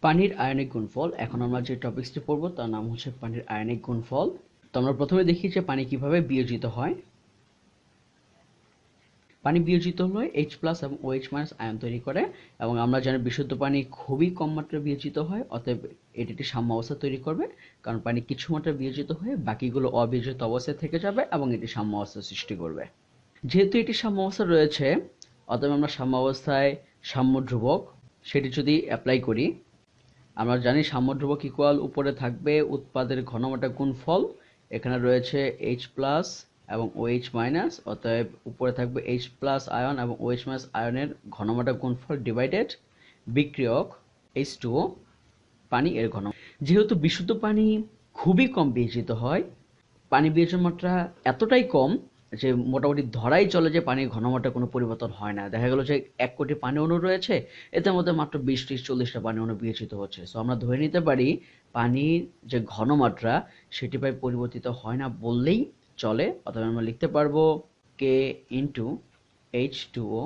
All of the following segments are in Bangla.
পানির আয়নিক গুণফল। এখন আমরা যে টপিকসটি পড়ব তার নাম হচ্ছে পানির আয়নিক গুণফল। তো আমরা প্রথমে দেখি যে পানি কিভাবে বিয়োজিত হয়। পানি বিয়োজিত হলে H+ এবং OH- আয়ন তৈরি করে, এবং আমরা জানি বিশুদ্ধ পানি খুবই কম মাত্রায় বিয়োজিত হয়, অতএব এটি একটি সাম্য অবস্থা তৈরি করবে, কারণ পানি কিছু মাত্রায় বিয়োজিত হয়ে বাকিগুলো অবিয়োজিত অবস্থায় থেকে যাবে এবং এটি সাম্য অবস্থা সৃষ্টি করবে। যেহেতু এটি সাম্য অবস্থা রয়েছে, অতএব আমরা সাম্য অবস্থায় সাম্য ধ্রুবক সেটি যদি অ্যাপ্লাই করি, আমরা জানি সাম্য ধ্রুবক ইকুয়াল উপরে থাকবে উৎপাদের ঘনমাত্রা গুণফল, এখানে রয়েছে H+ এবং OH-, অতএব উপরে থাকবে H+ আয়ন এবং OH- আয়নের ঘনমাত্রা গুণফল ডিভাইডেড বিক্রিয়ক H2O পানি এর ঘন। যেহেতু বিশুদ্ধ পানি খুবই কম বিয়োজিত হয়, পানি বিয়োজন মাত্রা এতটাই কম যে মোটামুটি ধরাই চলে যে পানির ঘনমাত্রা কোনো পরিবর্তন হয় না। দেখা গেল যে 1 কোটি পানি অণু রয়েছে, এদের মধ্যে মাত্র 20-40টা পানি অণু বিয়োজিত হচ্ছে। সো আমরা ধরে নিতে পারি পানির যে ঘনমাত্রা সেটি প্রায় পরিবর্তিত হয় না বললেই চলে। অথবা আমরা লিখতে পারবো K ইন্টু H2O।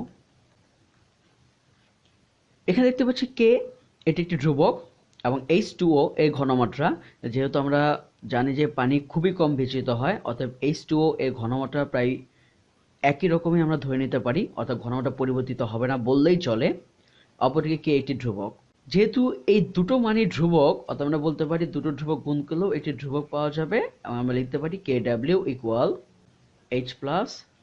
এখানে দেখতে পাচ্ছি K এটি একটি ধ্রুবক এবং H2O এর ঘনমাত্রা, যেহেতু আমরা জানি যে পানি খুবই কম বিয়োজিত হয়, অতএব H2O এর ঘনমাত্রা প্রায় একই রকমই আমরা ধরে নিতে পারি, অর্থাৎ ঘনমাত্রা পরিবর্তিত হবে না বললেই চলে। অপরদিকে K একটি ধ্রুবক, যেহেতু এই দুটো মানই ধ্রুবক, অর্থাৎ আমরা বলতে পারি দুটো ধ্রুবক গুণ করলেও একটি ধ্রুবক পাওয়া যাবে, এবং আমরা লিখতে পারি KW ইকুয়াল H+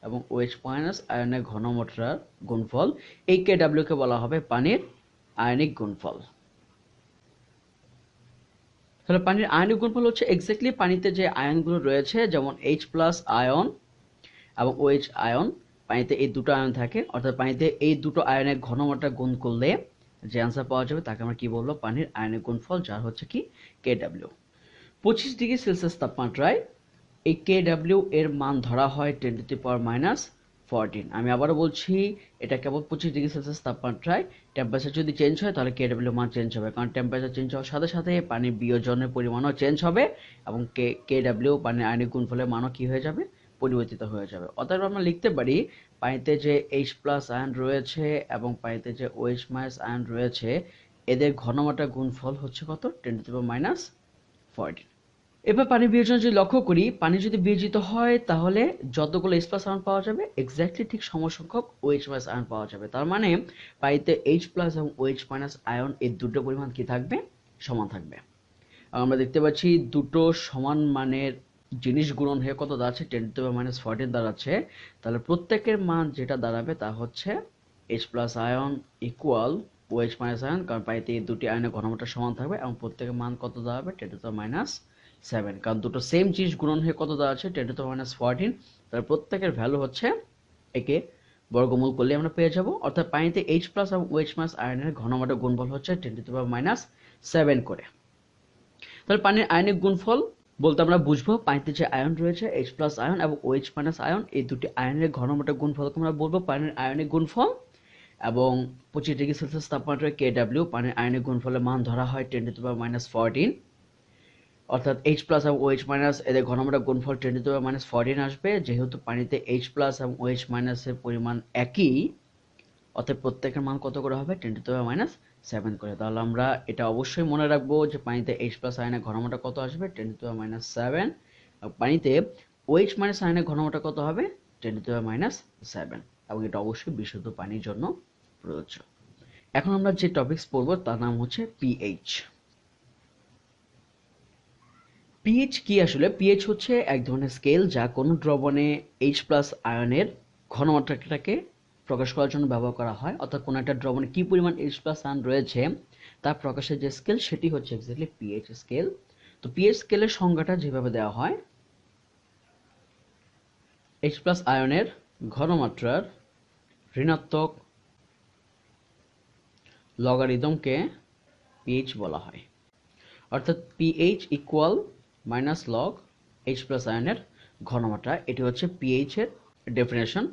এবং OH- আয়নের ঘনমাত্রার গুণফল। এই KW কে বলা হবে পানির আয়নিক গুণফল। তাহলে পানির আয়নিক গুণফল হচ্ছে এক্স্যাক্টলি পানিতে যে আয়নগুলো রয়েছে, যেমন H+ আয়ন এবং OH আয়ন, পানিতে এই দুটো আয়ন থাকে, অর্থাৎ পানিতে এই দুটো আয়নের ঘনমাত্রা গুণ করলে যে আনসার পাওয়া যাবে তাকে আমরা কি বলবো, পানির আয়নিক গুণফল, যার হচ্ছে কি KW। 25 ডিগ্রি সেলসিয়াস তাপমাত্রায় এই KW এর মান ধরা হয় 10⁻⁻14। আমি আবারও বলছি, এটা কেবল 25 ডিগ্রি সেলসিয়াস তাপমাত্রায়। টেম্পারেচার যদি চেঞ্জ হয় তাহলে KW মান চেঞ্জ হবে, কারণ টেম্পারেচার চেঞ্জ হওয়ার সাথে সাথে পানির বিয়োজনের পরিমাণও চেঞ্জ হবে, এবং KW পানির আয়নিক গুণফলের মানও কি হয়ে যাবে, পরিবর্তিত হয়ে যাবে। অতএব আমরা লিখতে পারি পানিতে যে H+ আয়ন রয়েছে এবং পানিতে যে OH- আয়ন রয়েছে, এদের ঘনমাত্রা গুণফল হচ্ছে কত, 10⁻14। এবার পানি বিয়োজন যদি লক্ষ্য করি, পানি যদি বিয়োজিত হয় তাহলে যতগুলো H+ আয়ন পাওয়া যাবে এক্স্যাক্টলি ঠিক সমসংখ্যক OH- আয়ন পাওয়া যাবে। তার মানে পানিতে H+ এবং OH- আয়ন এই দুটো পরিমাণ কি থাকবে, সমান থাকবে। আমরা দেখতে পাচ্ছি দুটো সমান মানের জিনিস গুণন হয়ে কত দাঁড়াচ্ছে, 10⁻14 দাঁড়াচ্ছে। তাহলে প্রত্যেকের মান যেটা দাঁড়াবে তা হচ্ছে H+ ion equal OH- ion, কারণ পানিতে এই দুটি আয়নের ঘনমাত্রা সমান থাকবে, এবং প্রত্যেকের মান কত দাঁড়াবে, 10⁻7, কারণ দুটো সেম জিনিস গুণন হয়ে কত দাঁড়াচ্ছে, 10⁻14। তাহলে প্রত্যেকের ভ্যালু হচ্ছে, একে বর্গমূল করলে আমরা পেয়ে যাব, অর্থাৎ পানিতে H+ এবং OH- আয়নের ঘনমাত্রা গুণফল হচ্ছে 10⁻7 করে। তাহলে পানির আয়নিক গুণফল বলতে আমরা বুঝবো পানিতে যে আয়ন রয়েছে H+ আয়ন এবং OH- আয়ন, এই দুটি আয়নের ঘনমাত্রা গুণফলকে আমরা বলবো পানির আয়নিক গুণফল। এবং 25 ডিগ্রি সেলসিয়াস তাপমাত্রায় KW পানির আয়নিক গুণফলের মান ধরা হয় 10⁻14, অর্থাৎ H+ এবং OH- এদের ঘনমাত্রা গুণফল 10⁻14 আসবে। যেহেতু পানিতে H+ এবং OH- এর পরিমাণ একই, অতএব প্রত্যেকের মান কত করে হবে, 10⁻7 করে। তাহলে আমরা এটা অবশ্যই মনে রাখবো যে পানিতে H+ আয়নের ঘনমাত্রা কত আসবে, 10⁻7, পানিতে OH- আয়নের ঘনমাত্রা কত হবে, 10⁻7, এবং এটা অবশ্যই বিশুদ্ধ পানির জন্য প্রযোজ্য। এখন আমরা যে টপিকস পড়বো তার নাম হচ্ছে পিএইচ। পিএইচ কি আসলে? পিএইচ হচ্ছে এক ধরনের স্কেল যা কোনো দ্রবণে H+ আয়নের ঘনমাত্রাটাকে প্রকাশ করার জন্য ব্যবহার করা হয়, অর্থাৎ কোনো একটা দ্রবণে কি পরিমাণ H+ আয়ন রয়েছে তা প্রকাশের যে স্কেল সেটি হচ্ছে এক্স্যাক্টলি পিএইচ স্কেল। তো পিএইচ স্কেলের সংজ্ঞাটা যেভাবে দেওয়া হয়, H+ আয়নের ঘনমাত্রার ঋণাত্মক লগারিদমকে পিএইচ বলা হয়, অর্থাৎ পিএইচ ইকুয়াল -log H+ আয়নের ঘনমাত্রা। এটি হচ্ছে পিএইচ এর ডেফিনেশন।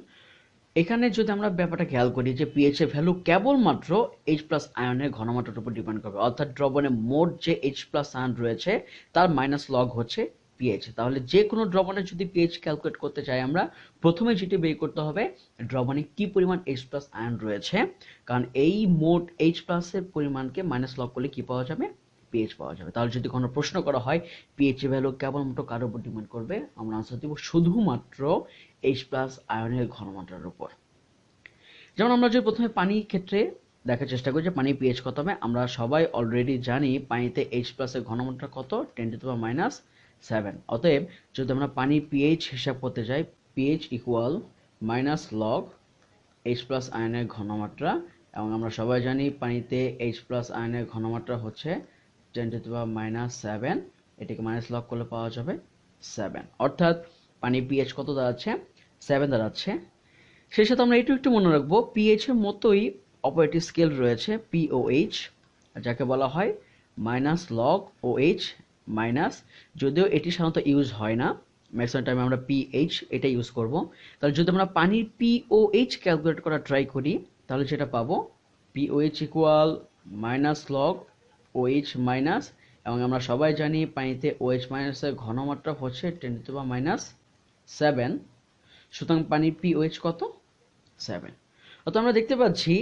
এখানে যদি আমরা ব্যাপারটা খেয়াল করি যে পিএইচ এর ভ্যালু কেবলমাত্র H+ আয়নের ঘনমাত্রার উপর ডিপেন্ড করবে, অর্থাৎ দ্রবণে মোট যে H+ আয়ন রয়েছে তার -log হচ্ছে পিএইচ। তাহলে যে কোনো দ্রবণের যদি পিএইচ ক্যালকুলেট করতে চাই আমরা প্রথমে যেটি বের করতে হবে দ্রবণে কি পরিমাণ H+ আয়ন রয়েছে, কারণ এই মোট H+ এর পরিমাণকে মাইনাস লগ করলে কি পাওয়া যাবে, পিএইচ পাওয়া যাবে। তাহলে যদি কোনো প্রশ্ন করা হয় পিএইচ এর ভ্যালু কেবলমাত্র কার উপর ডিপেন্ড করবে, আমরা আনসার দিব শুধুমাত্র H+ আয়নের ঘনমাত্রার উপর। যেমন আমরা যদি প্রথমে পানির ক্ষেত্রে দেখার চেষ্টা করি যে পানির পিএইচ কত হবে, আমরা সবাই অলরেডি জানি পানিতে H+ এর ঘনমাত্রা কত, 10⁻⁷। অতএব যদি আমরা পানির পিএইচ হিসাব করতে যাই, pH equal minus log H+ আয়নের ঘনমাত্রা, এবং আমরা সবাই জানি পানিতে H+ আয়নের ঘনমাত্রা হচ্ছে 10⁻⁷, এটাকে মাইনাস লগ করলে পাওয়া যাবে 7, অর্থাৎ পানির পিএইচ কত দাঁড়াচ্ছে, 7 দাঁড়াচ্ছে। সেই সাথে আমরা একটু মনে রাখবো পিএইচ এর মতোই অপারেটিভ স্কেল রয়েছে পিওএইচ, যাকে বলা হয় মাইনাস লগ ওএইচ মাইনাস, যদিও এটি সাধারণত ইউজ হয় না, ম্যাক্সিমাম টাইমে আমরা পিএইচ এটা ইউজ করব। তাহলে যদি আমরা পানির পিওএইচ ক্যালকুলেট করা ট্রাই করি তাহলে যেটা পাবো pOH equal minus log OH minus, এবং আমরা সবাই জানি পানিতে ওএইচ মাইনাসের ঘনমাত্রা হচ্ছে 10⁻⁷। সুতরাং পানির পিওএইচ কত, 7। অর্থাৎ আমরা দেখতে পাচ্ছি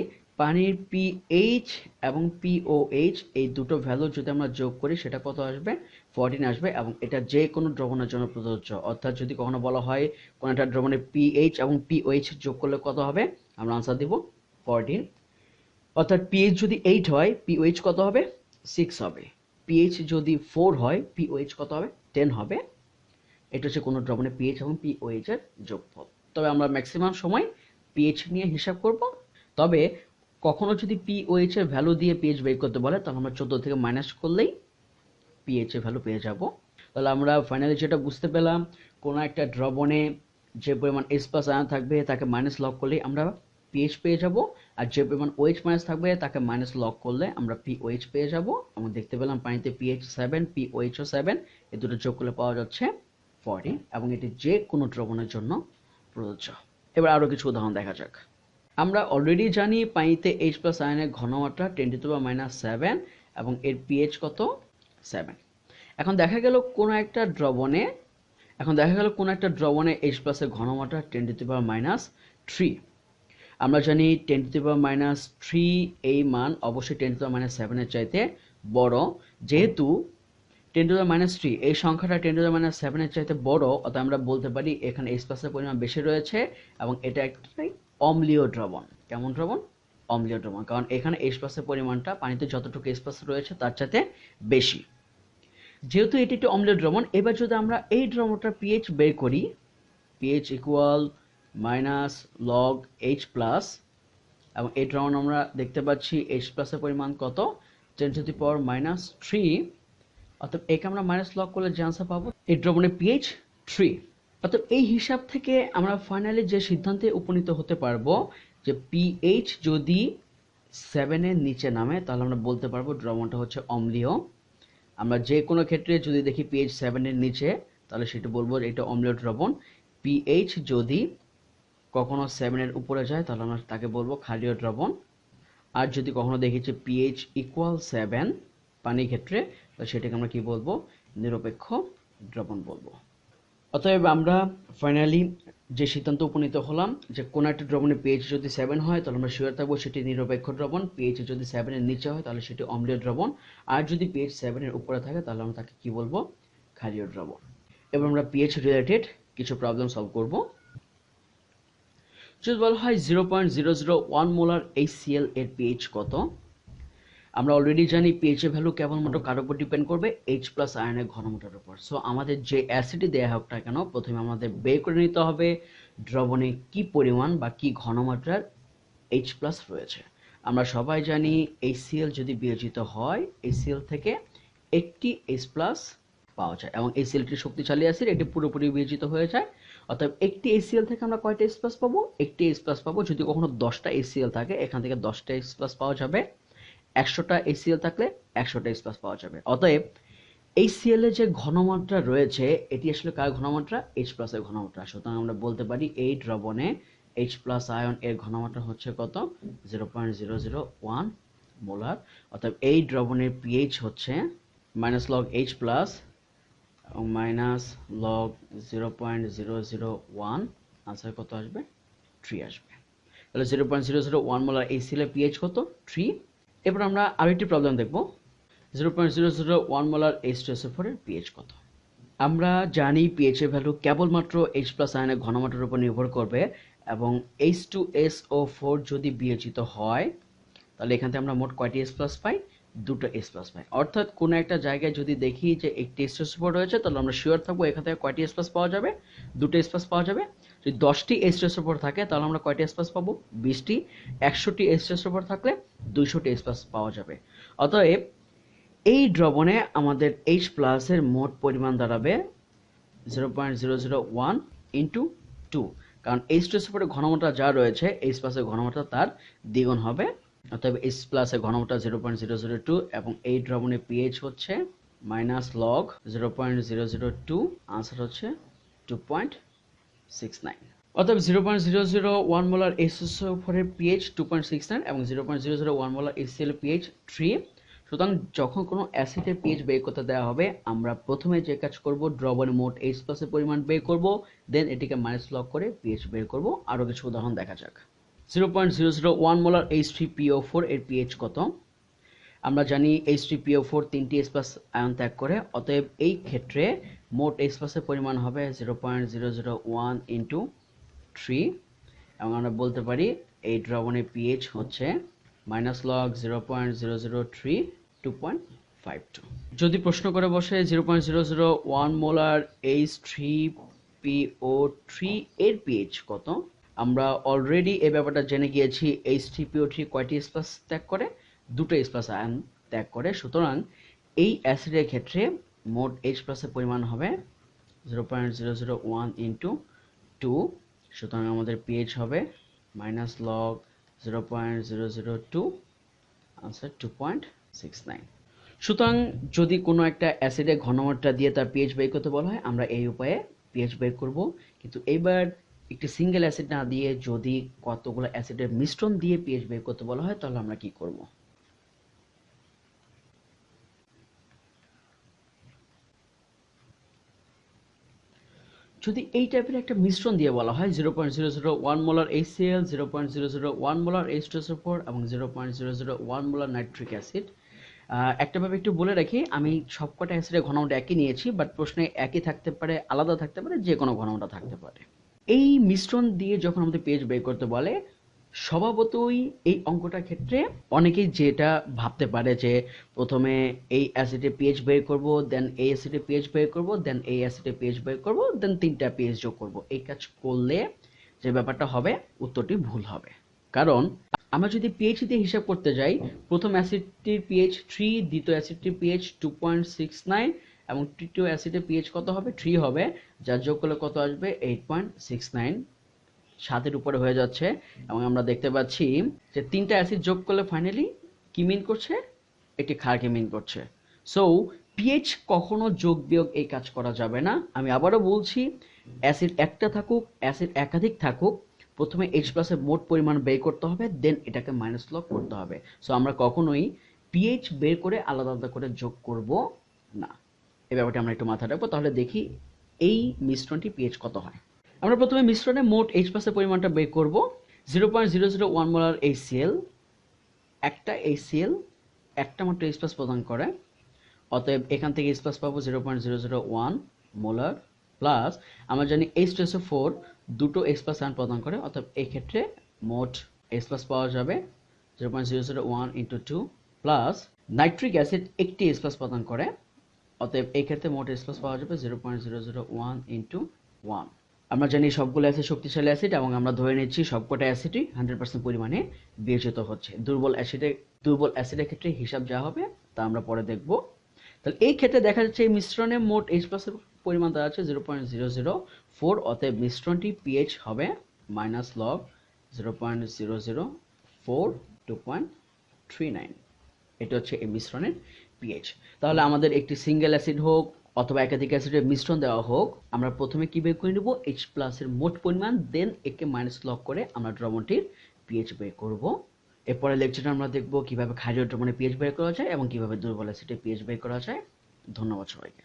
পানির পিএইচ এবং পিওএইচ এই দুটো ভ্যালু যদি আমরা যোগ করি সেটা কত আসবে, 14 আসবে, এবং এটা যে কোনো দ্রবণের জন্য প্রযোজ্য। অর্থাৎ যদি কখনো বলা হয় কোনো একটা দ্রবণের পিএইচ এবং পিওএইচ যোগ করলে কত হবে, আমরা আনসার দিব 14। অর্থাৎ পিএইচ যদি 8 হয় পিওএইচ কত হবে, 6 হবে। পিএইচ যদি 4 হয় পিওএইচ কত হবে, 10 হবে। এটা হচ্ছে কোনো দ্রবণের পিএইচ এবং পিওএইচ এর যোগফল। তবে আমরা ম্যাক্সিমাম সময় পিএইচ নিয়ে হিসাব করব, তবে কখনো যদি পিওএইচ এর ভ্যালু দিয়ে পিএইচ বের করতে বলে তখন আমরা 14 থেকে মাইনাস করলেই পিএইচ এর ভ্যালু পেয়ে যাব। তাহলে আমরা ফাইনালি যেটা বুঝতে পেলাম, কোনো একটা দ্রবণে যে পরিমাণ H+ আয়ন থাকবে তাকে মাইনাস লগ করলেই আমরা পিএইচ পেয়ে যাব, আর যে পরিমাণ OH মাইনাস থাকবে তাকে মাইনাস লগ করলে আমরা পিওএইচ পেয়ে যাব। আমরা দেখতে পেলাম পানিতে পিএইচ 7, পিওএইচও 7, এই দুটো যোগ করলে পাওয়া যাচ্ছে 40, এবং এটি যে কোনো দ্রবণের জন্য প্রযোজ্য। এবার আরো কিছু উদাহরণ দেখা যাক। আমরা অলরেডি জানি পানিতে H+ আয়নের ঘনমাত্রা 10⁻⁷, এবং এর পিএইচ কত, 7। এখন দেখা গেল কোনো একটা দ্রবণে H+ এর ঘনমাত্রা 10⁻⁻3। আমরা জানি 10⁻⁻3 এই মান অবশ্যই 10⁻⁷ এর চাইতে বড়, যেহেতু 10⁻³ এই সংখ্যাটা 10⁻⁷ এর চাইতে বড়, অর্থাৎ আমরা বলতে পারি এখানে H+ এর পরিমাণ বেশি রয়েছে, এবং এটা একটাই অম্লীয় দ্রবণ। কেমন দ্রবণ, অম্লীয় দ্রবণ, কারণ এখানে H+ এর পরিমাণটা পানিতে যতটুকু H+ রয়েছে তার চাইতে বেশি। যেহেতু এটি একটি অম্লীয় দ্রবণ, এবার যদি আমরা এই দ্রবণটার পিএইচ বের করি, pH equal minus log H+, এবং এই দ্রবণ আমরা দেখতে পাচ্ছি H+ এর পরিমাণ কত, 10⁻⁻3, অর্থাৎ একে আমরা মাইনাস লগ করলে যে আনসার পাবো এই দ্রবণের পিএইচ 3। অর্থাৎ এই হিসাব থেকে আমরা ফাইনালি যে সিদ্ধান্তে উপনীত হতে পারবো যে পিএইচ যদি 7 এর নিচে নামে তাহলে আমরা বলতে পারবো দ্রবণটা হচ্ছে অম্লীয়। আমরা যে কোনো ক্ষেত্রে যদি দেখি পিএইচ 7 এর নিচে তাহলে সেটা বলবো এটা অম্লীয় দ্রবণ। পিএইচ যদি কখনো 7 এর উপরে যায় তাহলে আমরা তাকে বলবো ক্ষারীয় দ্রবণ। আর যদি কখনো দেখি যে পিএইচ ইকুয়াল 7 পানির ক্ষেত্রে, তাহলে সেটাকে আমরা কি বলবো, নিরপেক্ষ দ্রবণ বলবো। অতএব আমরা ফাইনালি যে সিদ্ধান্ত উপনীত হলাম যে কোন একটা দ্রবণের পিএইচ যদি 7 হয় তাহলে আমরা শিওর থাকবো সেটি নিরপেক্ষ দ্রবণ, পিএইচ যদি 7 এর নিচে হয় তাহলে সেটি অম্লীয় দ্রবণ, আর যদি পিএইচ 7 এর উপরে থাকে তাহলে আমরা তাকে কি বলবো, ক্ষারীয় দ্রবণ। এবার আমরা পিএইচ রিলেটেড কিছু প্রবলেম সলভ করব। যদি বলা হয় 0.001 মোলার HCl এর পিএইচ কত, আমরা অলরেডি জানি পিএইচ এর ভ্যালু কেবলমাত্র কার উপর ডিপেন্ড করবে, H+ আয়নের ঘনমাত্রার উপর। সো আমাদের যে অ্যাসিডই দেয়া হোক না কেন প্রথমে আমাদের বের করে নিতে হবে দ্রবণে কি পরিমাণ বা কি ঘনমাত্রার H+ রয়েছে। আমরা সবাই জানি HCl যদি বিয়োজিত হয় HCl থেকে একটি H+ পাওয়া যায়, এবং HCl টি শক্তিশালী অ্যাসিড, এটি পুরোপুরি বিয়োজিত হয়ে যায়। অর্থাৎ একটি HCl থেকে আমরা কয়টা H+ পাবো, একটি H+ পাবো। যদি কখনো 10টা HCl থাকে এখান থেকে 10টা H+ পাওয়া যাবে, 100টা HCl থাকলে 100টা H+ পাওয়া যাবে। অতএব HCl এর যে ঘনমাত্রা রয়েছে এটি আসলে কার ঘনমাত্রা, H+ এর ঘনমাত্রা। সুতরাং আমরা বলতে পারি এই দ্রবণে H+ আয়ন এর ঘনমাত্রা হচ্ছে কত, 0.001 মোলার। অর্থাৎ এই দ্রবণের পিএইচ হচ্ছে মাইনাস লগ H+, এবং মাইনাস লগ 0.001, আনসার কত আসবে? 3 আসবে। তাহলে 0.001 মোলার HCl এর পিএইচ কত? 3। এরপর আমরা আরেকটি প্রবলেম দেখব, 0.001 মোলার H2SO4 এর পিএইচ কত? আমরা জানি পিএইচ এর ভ্যালু কেবলমাত্র H+ আয়নের ঘনমাত্রার উপর নির্ভর করবে, এবং H2SO4 যদি বিয়োজিত হয় তাহলে এখান থেকে আমরা মোট কয়টি H+ পাই? দুটো H+ পাই। অর্থাৎ কোনো একটা জায়গায় যদি দেখি যে একটি H2SO4 রয়েছে, তাহলে আমরা শিওর থাকবো এখান থেকে কয়টি H+ পাওয়া যাবে? দুটো H+ পাওয়া যাবে। যদি 10টি H2SO4 থাকে তাহলে আমরা কয়টি H+ পাবো? 20টি। 100টি H2SO4 থাকলে 200টি H+ পাওয়া যাবে। অতএব এই দ্রবণে আমাদের H+ এর মোট পরিমাণ দাঁড়াবে 0.001 ইন্টু 2, কারণ H2SO4 এর ঘনমাত্রা যা রয়েছে H+ এর ঘনমাত্রা তার দ্বিগুণ হবে। অতএব H+ এর ঘনমাত্রা 0.002 এবং এই দ্রবণের পিএইচ হচ্ছে মাইনাস লগ 0.002, আনসার হচ্ছে 2.69। অতএব 0.001 মোলার H2SO4 এর পিএইচ 2.69 এবং 0.001 মোলার HCl এর পিএইচ 3। সুতরাং যখন কোনো অ্যাসিডের পিএইচ বের করতে দেওয়া হবে, আমরা প্রথমে যে কাজ করব, দ্রবণের মোট H+ এর পরিমাণ বের করব, দেন এটিকে মাইনাস লগ করে পিএইচ বের করব। আরও কিছু উদাহরণ দেখা যাক। 0.001 মোলার H3PO4 এর পিএইচ কত? আমরা জানি H3PO4 তিনটি H+ আয়ন ত্যাগ করে, অতএব এই ক্ষেত্রে মোট H+ এর পরিমাণ হবে 0.001 ইন্টু 3, এবং আমরা বলতে পারি এই দ্রবণের পিএইচ হচ্ছে মাইনাস লগ 0.003, 2.52। যদি প্রশ্ন করে বসে 0.001 মোলার H3PO3 এর পিএইচ কত, আমরা অলরেডি এই ব্যাপারটা জেনে গিয়েছি। H3PO3 কয়টি H+ ত্যাগ করে? দুটো H+ আয়ন ত্যাগ করে। সুতরাং এই অ্যাসিডের ক্ষেত্রে মোট H+ এর পরিমাণ হবে 0.001 ইন্টু 2, সুতরাং আমাদের পিএইচ হবে মাইনাস লগ 0.002, আনসার 2.69। সুতরাং যদি কোনো একটা অ্যাসিডের ঘনমাত্রা দিয়ে তার পিএইচ বের করতে বলা হয়, আমরা এই উপায়ে পিএইচ বের করব। কিন্তু এবার একটি সিঙ্গেল অ্যাসিড না দিয়ে যদি কতগুলো অ্যাসিডের মিশ্রণ দিয়ে পিএইচ বের করতে বলা হয়, তাহলে আমরা কি করব? যদি এই টাইপের একটা মিশ্রণ দিয়ে বলা হয় 0.001 মোলার HCl, 0.001 মোলার H2SO4 এবং 0.001 মোলার নাইট্রিক অ্যাসিড। একটা ভাবে একটু বলে রাখি, আমি সবকটা অ্যাসিডের ঘনমাত্রা একই নিয়েছি, বাট প্রশ্নে একই থাকতে পারে, আলাদা থাকতে পারে, যে কোনো ঘনমাত্রা থাকতে পারে। এই মিশ্রণ দিয়ে যখন আমাদের পিএইচ বের করতে বলে, স্বভাবতই এই অঙ্কটার ক্ষেত্রে অনেকেই যেটা ভাবতে পারে যে প্রথমে এই অ্যাসিডের পিএইচ বের করব, দেন এই অ্যাসিডের পিএইচ বের করব, দেন এই অ্যাসিডের পিএইচ বের করব, দেন তিনটা পিএইচ যোগ করব। এই কাজ করলে যে ব্যাপারটা হবে, উত্তরটি ভুল হবে। কারণ আমরা যদি পিএইচ দিয়ে হিসাব করতে যাই, প্রথম অ্যাসিডটির পিএইচ 3, দ্বিতীয় অ্যাসিডটির পিএইচ 2.69 এবং তৃতীয় অ্যাসিডের পিএইচ কত হবে? 3 হবে, যা যোগ করলে কত আসবে? 8.69, 7-এর উপরে হয়ে যাচ্ছে। এবং আমরা দেখতে পাচ্ছি যে তিনটা অ্যাসিড যোগ করলে ফাইনালি কি মিন করছে? একটি ক্ষারকে মিন করছে। সো পিএইচ কখনো যোগ বিয়োগ এই কাজ করা যাবে না। আমি আবারও বলছি, অ্যাসিড একটা থাকুক, অ্যাসিড একাধিক থাকুক, প্রথমে H+ এর মোট পরিমাণ বের করতে হবে, দেন এটাকে মাইনাস লগ করতে হবে। সো আমরা কখনোই পিএইচ বের করে আলাদা আলাদা করে যোগ করব না। এই ব্যাপারটা আমরা একটু মাথায় রাখবো। তাহলে দেখি এই মিশ্রণটি পিএইচ কত হয়। আমরা প্রথমে মিশ্রণে মোট H+ এর পরিমাণটা বের করব। 0.001 মোলার HCl, একটা HCl একটা মাত্র H+ প্রদান করে, অতএব এখান থেকে H+ পাবো 0.001 মোলার, প্লাস আমরা জানি H2SO4 দুটো H+ আয়ন প্রদান করে, অতএব এই ক্ষেত্রে মোট H+ পাওয়া যাবে 0.001 ইন্টু 2, প্লাস নাইট্রিক অ্যাসিড একটি H+ প্রদান করে, অতএব এই ক্ষেত্রে মোট H+ পাওয়া যাবে 0.001 ইন্টু 1। আমরা জানি সবগুলো অ্যাসিড শক্তিশালী অ্যাসিড, এবং আমরা ধরে নিচ্ছি সবকটা অ্যাসিডই 100% পরিমাণে বিয়োজিত হচ্ছে। দুর্বল অ্যাসিডের ক্ষেত্রে হিসাব যা হবে তা আমরা পরে দেখব। তাহলে এই ক্ষেত্রে দেখা যাচ্ছে এই মিশ্রণে মোট H+ এর পরিমাণ দাঁড়াচ্ছে 0.004, অতএব মিশ্রণটি পিএইচ হবে মাইনাস লগ 0.004, 2.39। এটা হচ্ছে এই মিশ্রণের পিএইচ। তাহলে আমাদের একটি সিঙ্গেল অ্যাসিড হোক অথবা একাধিক অ্যাসিডের মিশ্রণ দেওয়া হোক, আমরা প্রথমে কি বের করে নেব? H+ এর মোট পরিমাণ, দেন একে মাইনাস লগ করে আমরা দ্রবণটির পিএইচ বের করব। এরপরে লেকচারে আমরা দেখব কিভাবে ক্ষারীয় দ্রবণের পিএইচ বের করা যায় এবং কিভাবে দুর্বল অ্যাসিডের পিএইচ বের করা যায়। ধন্যবাদ সবাইকে।